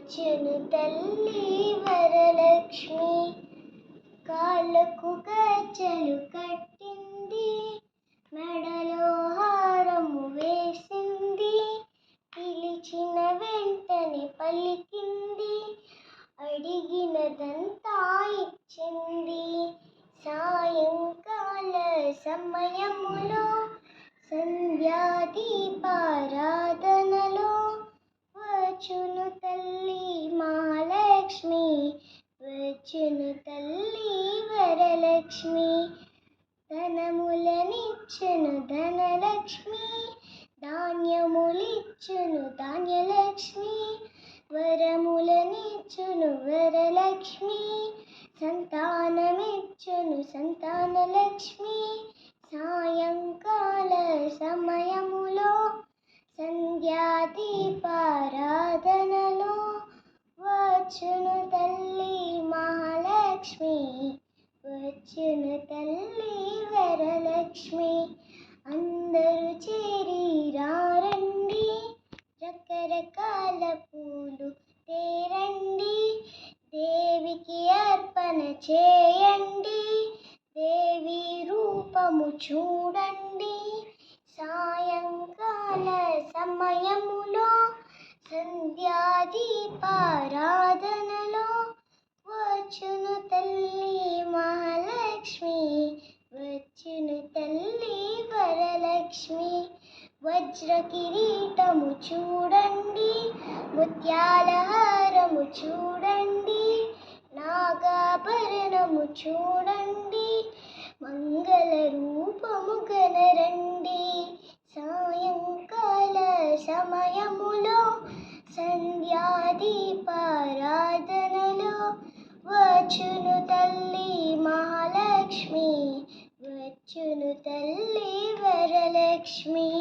వచ్చెను తల్లి వరలక్ష్మి. కాళ్ళకు గజ్జలు కట్టింది, మెడలో హారము వేసింది. పిలిచిన వెంటనే పలికింది, అడిగినదంతా ఇచ్చింది. సాయంకాల సమయములో సంధ్యాదీపారాధనలో వచ్చును తల్లి మహాలక్ష్మి, వచ్చును తల్లి వరలక్ష్మి. ధనములనిచ్చును ధనలక్ష్మి, ధాన్యములిచ్చును ధాన్యలక్ష్మి. వరములనిచ్చును వరలక్ష్మి, సంతానమిచ్చును సంతానలక్ష్మి. సాయంకాల సమయములో సంధ్యాదీపారాధనలో వచ్చును తల్లి మహాలక్ష్మి, వచ్చును తల్లి వరలక్ష్మి. అందరూ చేరి రండి, రకరకాల పూలు తేరండి. దేవికి అర్పణ చేయండి, దేవి రూపము చూడండి. సాయంకాల సమయములో సంధ్యాదీపారాధనలో వచ్చును తల్లి మహాలక్ష్మి, వచ్చును తల్లి వరలక్ష్మి. వజ్ర కిరీటము చూడండి, ముత్యాల హారము చూడండి, నాగాభరణము చూడండి, మంగళ రూపము గనరండి. సాయంకాల సమయములో సంధ్యాదీపారాధనలో వచ్చును తల్లి మహాలక్ష్మి, వచ్చును తల్లి వరలక్ష్మి.